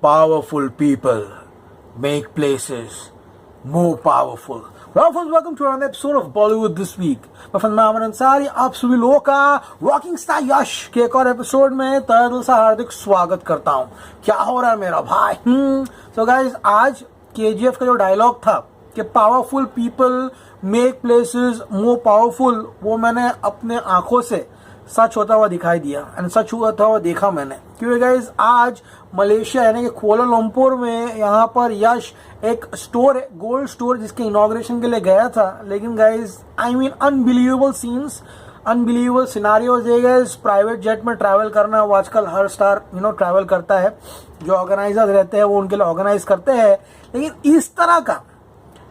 Powerful people make places more powerful. Well, friends, welcome to another episode of Bollywood This Week. मैं फंद अमन अंसारी आप सभी लोगों का rocking star यश के एक और एपिसोड में तहे दिल से हार्दिक स्वागत करता हूँ. क्या हो रहा है मेरा भाई? So guys, आज KGF का जो डायलॉग था कि powerful people make places more powerful, वो मैंने अपने आंखों से सच होता हुआ दिखाई दिया एंड सच होता हुआ देखा मैंने. क्योंकि गाइज आज मलेशिया यानी कि कुआलालंपुर में यहाँ पर यश एक स्टोर है, गोल्ड स्टोर, जिसके इनॉग्रेशन के लिए गया था. लेकिन guys I mean unbelievable scenes, unbelievable scenarios. ये गाइज प्राइवेट जेट में ट्रैवल करना वो आजकल हर स्टार ट्रैवल करता है. जो ऑर्गेनाइजर्स रहते हैं वो उनके लिए ऑर्गेनाइज करते हैं. लेकिन इस तरह का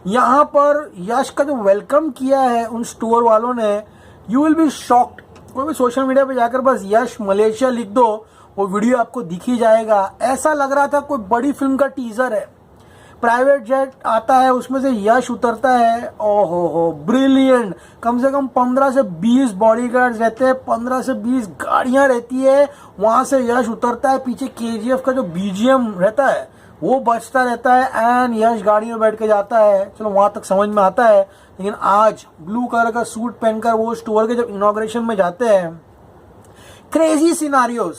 यहाँ पर यश का जो वेलकम किया है उन स्टोर वालों ने, यू विल बी शॉक्ड. कोई भी सोशल मीडिया पे जाकर बस यश मलेशिया लिख दो, वो वीडियो आपको दिख ही जाएगा. ऐसा लग रहा था कोई बड़ी फिल्म का टीजर है. प्राइवेट जेट आता है, उसमें से यश उतरता है. ओहो हो, ब्रिलियंट. कम से कम 15 से 20 बॉडीगार्ड्स रहते हैं, 15 से 20 गाड़ियां रहती है. वहां से यश उतरता है, पीछे KGF का जो BGM रहता है वो बजता रहता है एंड यश गाड़ी में बैठ के जाता है. चलो वहां तक समझ में आता है. लेकिन आज ब्लू कलर का सूट पहनकर वो स्टोर के जब इनॉग्रेशन में जाते हैं, crazy scenarios,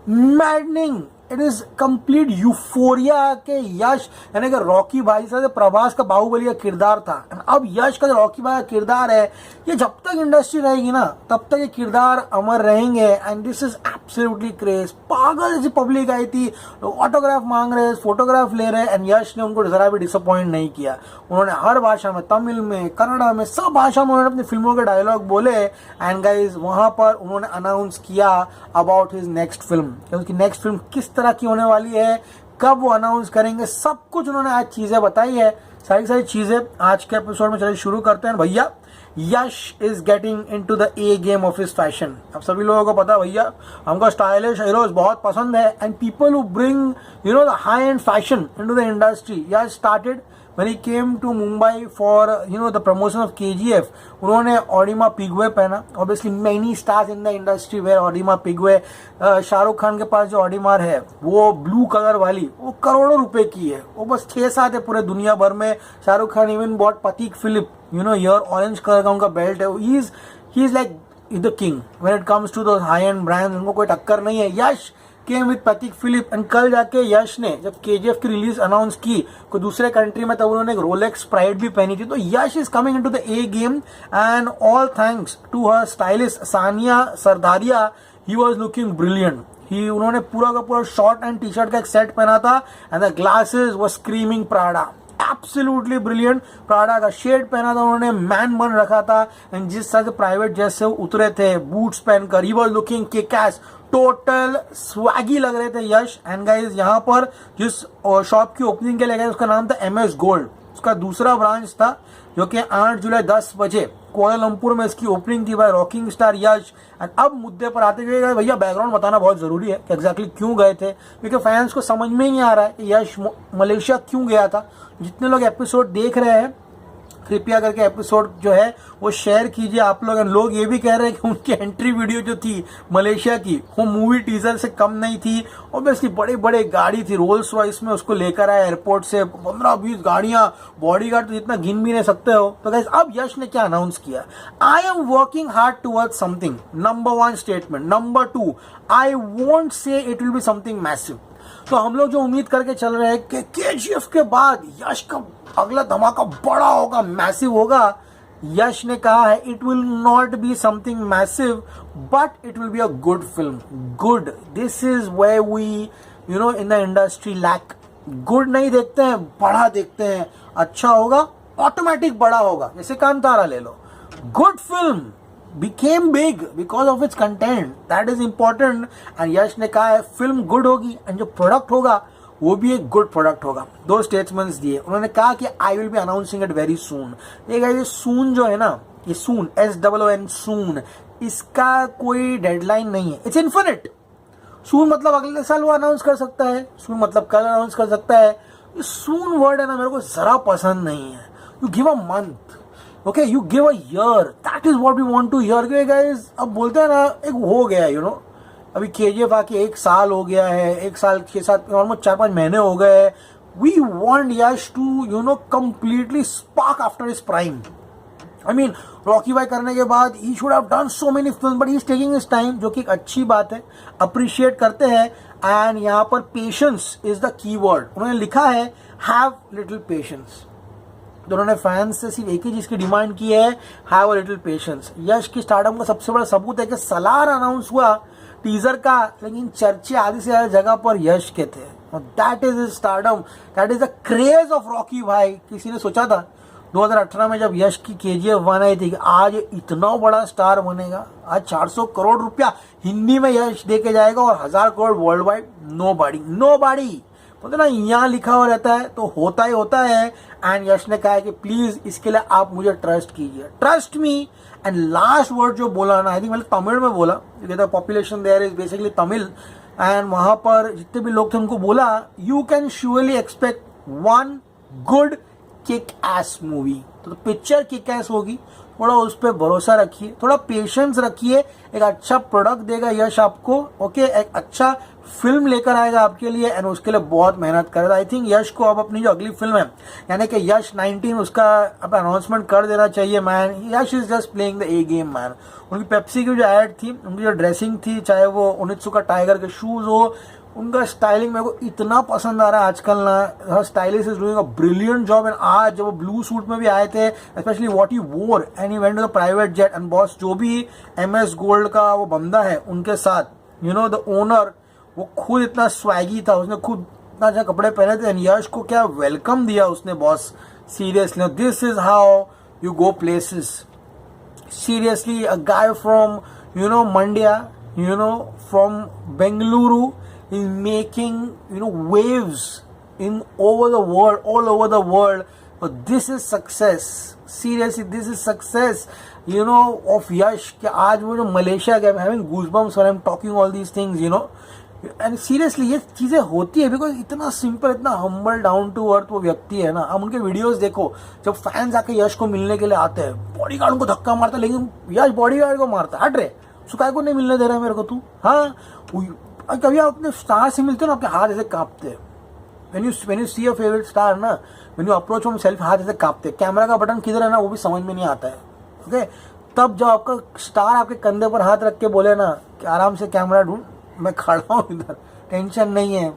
maddening, it is complete euphoria के यश यानी कि रॉकी भाई से प्रभास का बाहुबली का किरदार था. अब यश का जो रॉकी भाई का किरदार है, ये जब तक इंडस्ट्री रहेगी ना तब तक ये किरदार अमर रहेंगे. And this is absolutely craze. पागल जैसी पब्लिक आई थी, ऑटोग्राफ मांग रहे, फोटोग्राफ ले रहे. एंड यश ने उनको जरा भी डिसअपॉइंट नहीं किया. उन्होंने हर भाषा में, तमिल में, कन्नड़ा में, सब भाषा में उन्होंने अपनी फिल्मों के डायलॉग बोले. एंड गाइज वहां पर उन्होंने अनाउंस किया अबाउट हिज नेक्स्ट फिल्म. उसकी नेक्स्ट फिल्म किस तरह की होने वाली है, कब वो अनाउंस करेंगे, सब कुछ उन्होंने आज चीजें बताई है. सारी चीजें आज के एपिसोड में चलिए शुरू करते हैं. भैया, Yash is getting into the A game of his fashion. अब सभी लोगों को पता है भैया, हमको स्टाइलिश हीरोज बहुत पसंद है and people who bring the high and fashion into the industry. Yash started when he came to Mumbai for the promotion of KGF. उन्होंने ऑडिमा पिगवे पहना. Obviously many stars in the industry wear ऑडिमा पिगवे. Shahrukh Khan के पास जो ऑडिमार है वो blue colour वाली, वो करोड़ों रुपए की है. वो बस 6-7 है पूरे दुनिया भर में. Shahrukh Khan even bought Patek Philippe, ईयर ऑरेंज कलर का उनका बेल्ट है. He is like the king when it comes to the high end brand. उनको कोई टक्कर नहीं है. Yash came with Patek Philippe. And कल जाके यश ने जब KGF की रिलीज अनाउंस की कोई दूसरे कंट्री में, तब उन्होंने एक रोलेक्स प्राइड भी पहनी थी. तो Yash is coming into the A game and all thanks to her stylist Sania Sardaria. He was looking brilliant. उन्होंने पूरा का पूरा शॉर्ट एंड टी शर्ट का एक सेट पहना था and the glasses were screaming Prada. Absolutely brilliant. Prada का शेड पहना था उन्होंने, मैन बन रखा था. एंड जिस तरह से प्राइवेट जेट से उतरे थे बूट्स पहनकर, ही was looking kick S. Total Swiggy लग रहे थे यश. एंड गाइस यहाँ पर जिस शॉप की ओपनिंग के लिए गए उसका नाम था MS गोल्ड. उसका दूसरा ब्रांच था जो कि 8 जुलाई 10 बजे कुआलालंपुर में इसकी ओपनिंग थी by rocking star Yash. And अब मुद्दे पर आते हुए भैया बैकग्राउंड बताना बहुत जरूरी है कि एग्जैक्टली क्यों गए थे, क्योंकि फैंस को समझ में ही नहीं आ रहा है कि यश मलेशिया क्यों गया था. जितने लोग एपिसोड देख रहे हैं, कृपया करके एपिसोड जो है वो शेयर कीजिए आप लोग. लोग ये भी कह रहे हैं कि उनकी एंट्री वीडियो जो थी मलेशिया की, वो मूवी टीजर से कम नहीं थी. ऑब्वियसली बड़े बड़े गाड़ी थी, रोल्स रॉयस में उसको लेकर आए एयरपोर्ट से. 15-20 गाड़ियां, बॉडीगार्ड तो जितना गिन भी नहीं सकते हो. तो गाइस अब यश ने क्या अनाउंस किया, I am working hard towards something. Number 1 statement. Number 2, I won't say it will B something massive. तो हम लोग जो उम्मीद करके चल रहे हैं कि KGF के बाद यश का अगला धमाका बड़ा होगा, मैसिव होगा, यश ने कहा है it will not be something massive but it will be a good film. Good, this is where we in the industry lack. Good नहीं देखते हैं, बड़ा देखते हैं. अच्छा होगा, ऑटोमेटिक बड़ा होगा. जैसे कांतारा ले लो, good film became big because of its content. That is important. and यश ने कहा है फिल्म गुड होगी एंड जो प्रोडक्ट होगा वो भी एक गुड प्रोडक्ट होगा. 2 स्टेटमेंट्स दिए. उन्होंने कहा कि I will be announcing it very soon. ये सून जो है ना, ये सून, SOON, सून, इसका कोई डेडलाइन नहीं है. It's infinite. सून मतलब अगले साल वो अनाउंस कर सकता है, सून मतलब कल अनाउंस कर सकता है. सून वर्ड है ना, मेरे को जरा पसंद नहीं है. You give a month, okay, you give a year. That is what we want to hear. Guys अब बोलते हैं ना, एक हो गया अभी KGF आके 1 साल हो गया है, 1 साल के साथ ऑलमोस्ट 4-5 महीने हो गए हैं. We want Yash to completely spark after his prime. I mean, Rocky भाई करने के बाद he should have done so many films, but he is taking his time, जो कि एक अच्छी बात है, अप्रिशिएट करते हैं. एंड यहाँ पर patience is the key word. उन्होंने लिखा है हैव लिटिल पेशेंस. तो उन्होंने फैंस से सिर्फ एक ही चीज की डिमांड की है, हैव अ लिटिल पेशेंस. यश की स्टारडम का सबसे बड़ा सबूत है कि सलार अनाउंस हुआ टीजर का, लेकिन चर्चे आधी से ज्यादा जगह पर यश के थे. That is his stardom, that is the craze of Rocky भाई. किसी ने सोचा था 2018 में जब यश की KGF 1 आई थी कि आज इतना बड़ा स्टार बनेगा? आज 400 करोड़ रुपया हिंदी में यश दे के जाएगा और 1000 crore world wide. Nobody बोलते ना, यहाँ लिखा हुआ रहता है तो होता ही होता है. एंड यश ने कहा है कि प्लीज इसके लिए आप मुझे ट्रस्ट कीजिए, trust me. And last word जो बोला ना, आई थिंक मैंने तमिल में बोला, population there is basically Tamil. And वहां पर जितने भी लोग थे उनको बोला, you can surely expect one good kick ass movie. तो पिक्चर किक एस होगी, थोड़ा उस पर भरोसा रखिए, थोड़ा पेशेंस रखिए. एक अच्छा प्रोडक्ट देगा यश आपको, ओके, एक अच्छा फिल्म लेकर आएगा आपके लिए. एंड उसके लिए बहुत मेहनत करेगा. आई थिंक यश को अब अपनी जो अगली फिल्म है यानी कि यश 19 उसका अब अनाउंसमेंट कर देना चाहिए. Man, Yash is just playing the A game man. उनकी पेप्सी की जो एड थी, उनकी जो ड्रेसिंग थी, चाहे वो ओनित्सुका टाइगर के शूज हो, उनका स्टाइलिंग मेरे को इतना पसंद आ रहा है आजकल ना. Stylist is doing a brilliant job. And आज जब वो ब्लू सूट में भी आए थे, specially what he wore, and he went to the private jet. And boss जो भी MS गोल्ड का वो बंदा है उनके साथ, द ओनर, वो खुद इतना स्वैगी था, उसने खुद इतना अच्छा कपड़े पहने थे. एंड यश को क्या वेलकम दिया उसने boss. Seriously, this is how you go places. Seriously, a guy from Mandya, from Bengaluru is making waves in all over the world. But this is success. Seriously, this is success of Yash. कि आज वो जो Malaysia गए, I'm having goosebumps when I'm talking all these things. And seriously, ये चीजें होती है because इतना सिंपल, इतना हम्बल, डाउन टू अर्थ वो व्यक्ति है ना. अब उनके वीडियोस देखो, जब फैंस आके यश को मिलने के लिए आते हैं, बॉडीगार्ड उनको धक्का मारता है, लेकिन यश बॉडीगार्ड को मारता है. हट रे, सुखाए को नहीं मिलने दे रहा है मेरे को तू. हाँ, कभी आप अपने स्टार से मिलते हो ना, आपके हाथ ऐसे कांपते हैं. when you see your favorite star ना, when you approach him self, हाथ ऐसे कांपते हैं. कैमरा का बटन किधर है ना वो भी समझ में नहीं आता है. ओके, तब जब आपका स्टार आपके कंधे पर हाथ रख के बोले ना कि आराम से कैमरा ढूंढ, मैं खड़ा हूँ इधर, टेंशन नहीं है.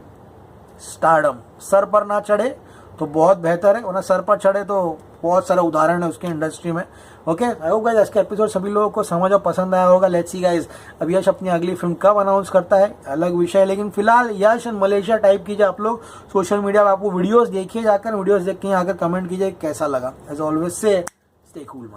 स्टारडम सर पर ना चढ़े तो बहुत बेहतर है, वरना सर पर चढ़े तो बहुत सारे उदाहरण है उसके इंडस्ट्री में. ओके, आई होप गाइस आज का एपिसोड सभी लोगों को समझ और पसंद आया होगा. लेट्स सी गाइस, अब यश अपनी अगली फिल्म कब अनाउंस करता है अलग विषय है, लेकिन फिलहाल यश एंड मलेशिया टाइप कीजिए आप लोग. सोशल मीडिया पर आपको वीडियोस देखिए, जाकर वीडियोस देख के आकर कमेंट कीजिए कैसा लगा. As always say stay cool.